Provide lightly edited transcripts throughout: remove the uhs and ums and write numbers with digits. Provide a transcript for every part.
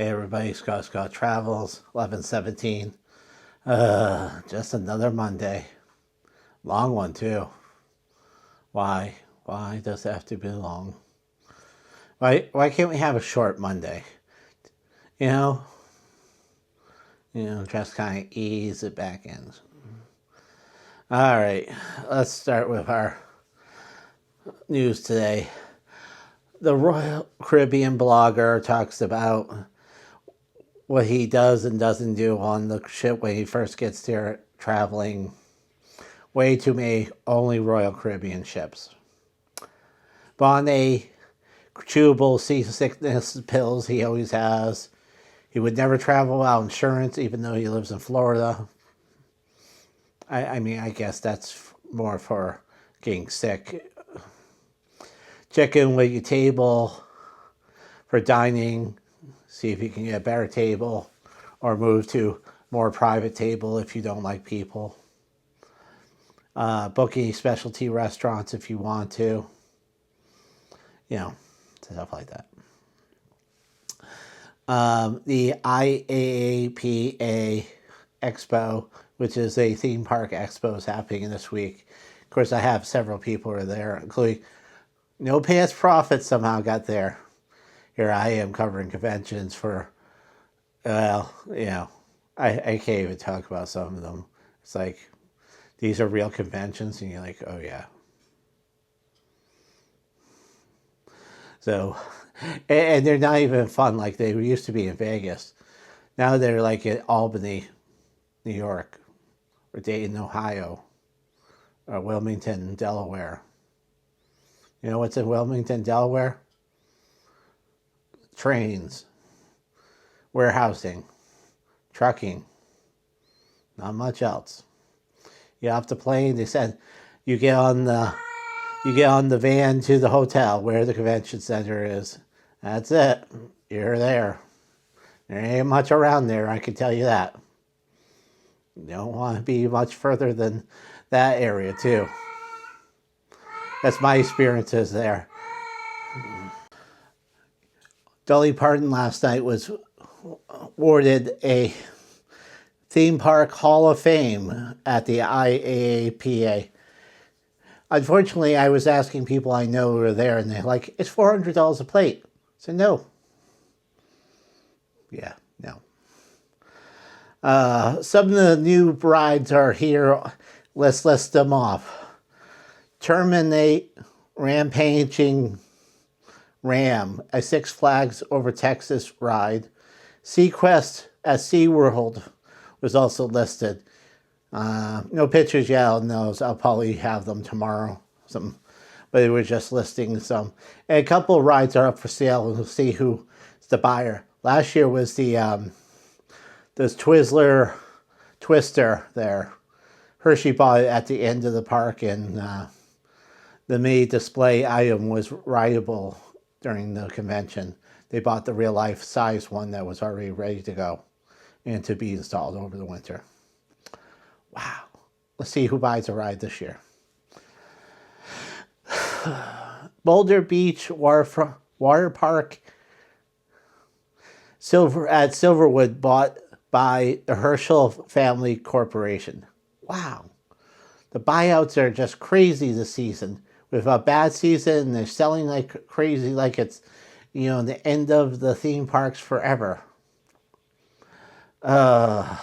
Hey everybody, Scott Travels, 11/17. Just another Monday. Long one too. Why? Why does it have to be long? Why can't we have a short Monday? You know? Just kind of ease it back in. Alright, let's start with our news today. The Royal Caribbean blogger talks about what he does and doesn't do on the ship when he first gets there traveling. Way too many only Royal Caribbean ships. Bonnet, chewable seasickness pills he always has. He would never travel without insurance, even though he lives in Florida. I mean, I guess that's more for getting sick. Check in with your table for dining. See if you can get a better table or move to more private table if you don't like people. Booking specialty restaurants if you want to. Stuff like that. The IAAPA Expo, which is a theme park expo, is happening this week. Of course, I have several people who are there, including No Past Profit somehow got there. Here I am covering conventions for, I can't even talk about some of them. It's like, these are real conventions, and you're like, oh yeah. So, and they're not even fun like they used to be in Vegas. Now they're like in Albany, New York, or Dayton, Ohio, or Wilmington, Delaware. You know what's in Wilmington, Delaware? Trains, warehousing, trucking, not much else. You get off the plane, they said you get on the van to the hotel where the convention center is. That's it. You're there. There ain't much around there, I can tell you that. You don't want to be much further than that area too. That's my experiences there. Dolly Parton last night was awarded a theme park Hall of Fame at the IAAPA. Unfortunately, I was asking people I know who were there, and they're like, it's $400 a plate. I said, no. Yeah, no. Some of the new rides are here. Let's list them off. Terminate Rampaging Ram, a Six Flags Over Texas ride. Sequest at SeaWorld was also listed. No pictures yet on those. I'll probably have them tomorrow. But they were just listing some. And a couple of rides are up for sale. We'll see who's the buyer. Last year was the this Twizzler Twister there. Hershey bought it at the end of the park, and the mini display item was rideable during the convention. They bought the real life size one that was already ready to go and to be installed over the winter. Wow. Let's see who buys a ride this year. Boulder Beach Water Park at Silverwood, bought by the Herschend Family Corporation. Wow. The buyouts are just crazy this season. With a bad season, they're selling like crazy, like it's, the end of the theme parks forever. And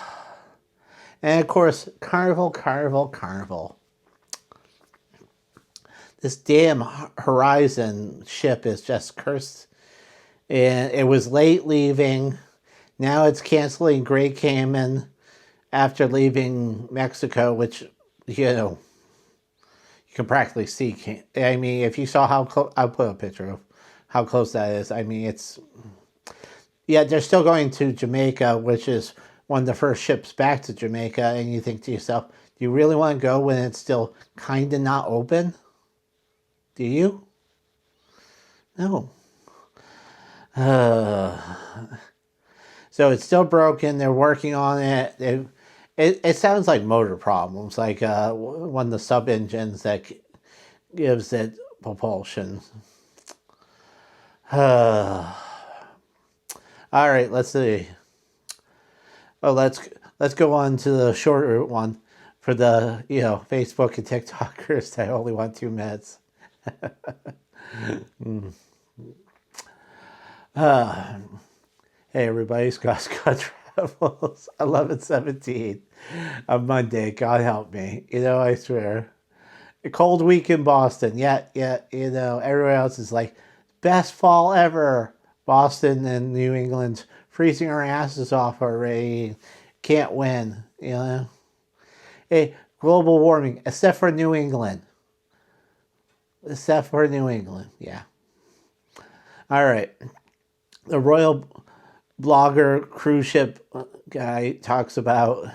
of course, Carnival. This damn Horizon ship is just cursed. And it was late leaving. Now it's canceling Great Cayman after leaving Mexico, which, you can practically see. I mean, if you saw how close, I'll put a picture of how close that is. I mean, they're still going to Jamaica, which is one of the first ships back to Jamaica, and you think to yourself, do you really want to go when it's still kind of not open? Do you? No. So it's still broken. They're working on it. It sounds like motor problems, like one of the sub-engines that gives it propulsion. All right, let's see. Oh, let's go on to the shorter one for the Facebook and TikTokers that only want 2 minutes. Hey everybody, Scott Travels 11/17 on Monday. God help me. I swear. A cold week in Boston. Yet, everywhere else is like best fall ever. Boston and New England freezing our asses off already. Can't win. Hey, global warming, except for New England. Except for New England, yeah. All right. The Royal Blogger cruise ship guy talks about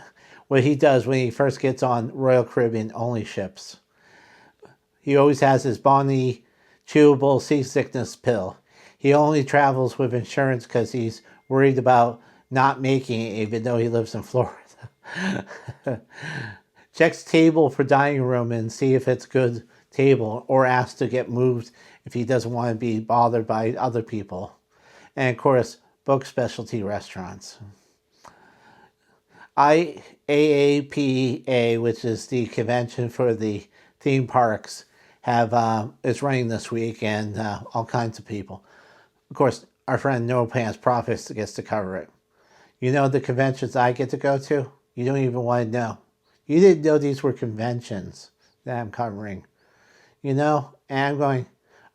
what he does when he first gets on Royal Caribbean only ships. He always has his Bonnie chewable seasickness pill. He only travels with insurance because he's worried about not making it, even though he lives in Florida. Checks table for dining room and see if it's good table, or asks to get moved if he doesn't want to be bothered by other people. And of course, book specialty restaurants. IAAPA, which is the convention for the theme parks, is running this week, and all kinds of people. Of course, our friend No Pants Profits gets to cover it. The conventions I get to go to? You don't even want to know. You didn't know these were conventions that I'm covering. And I'm going,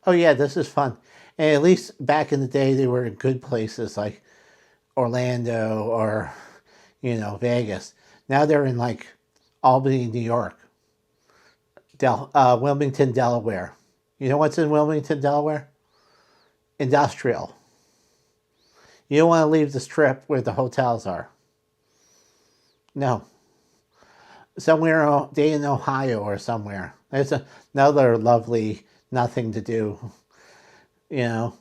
oh yeah, this is fun. And at least back in the day, they were in good places like Orlando or, Vegas. Now they're in like Albany, New York, Wilmington, Delaware. You know what's in Wilmington, Delaware? Industrial. You don't want to leave the strip where the hotels are. No. Somewhere in Ohio or somewhere. There's another lovely nothing to do. The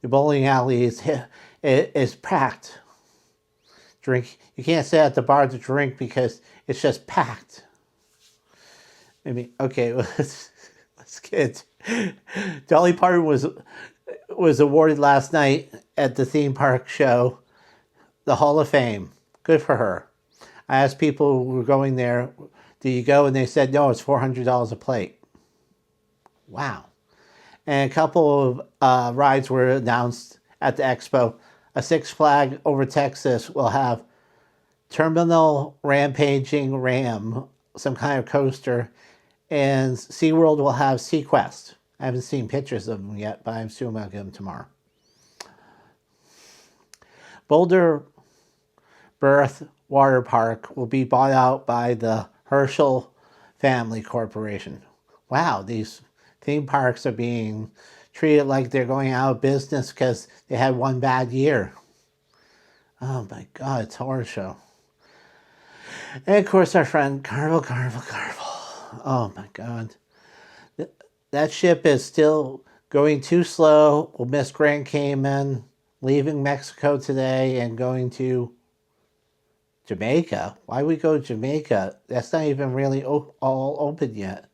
bowling alley is packed. Drink. You can't sit at the bar to drink because it's just packed. Okay, let's get. Dolly Parton was awarded last night at the theme park show the Hall of Fame. Good for her. I asked people who were going there, do you go? And they said, no, it's $400 a plate. Wow. And a couple of rides were announced at the expo. A Six Flags over Texas will have Terminal Rampaging Ram, some kind of coaster, and SeaWorld will have SeaQuest. I haven't seen pictures of them yet, but I'm assuming I'll get them tomorrow. Boulder Berth Water Park will be bought out by the Herschend Family Corporation. Wow, these theme parks are being treated like they're going out of business because they had one bad year. Oh my God, it's a horror show. And of course, our friend Carnival. Oh my God. That ship is still going too slow. We'll miss Grand Cayman, leaving Mexico today and going to Jamaica. Why we go to Jamaica? That's not even really all open yet.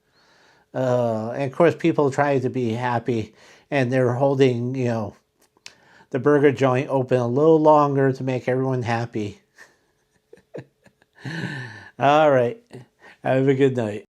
And of course, people try to be happy, and they're holding, the burger joint open a little longer to make everyone happy. All right. Have a good night.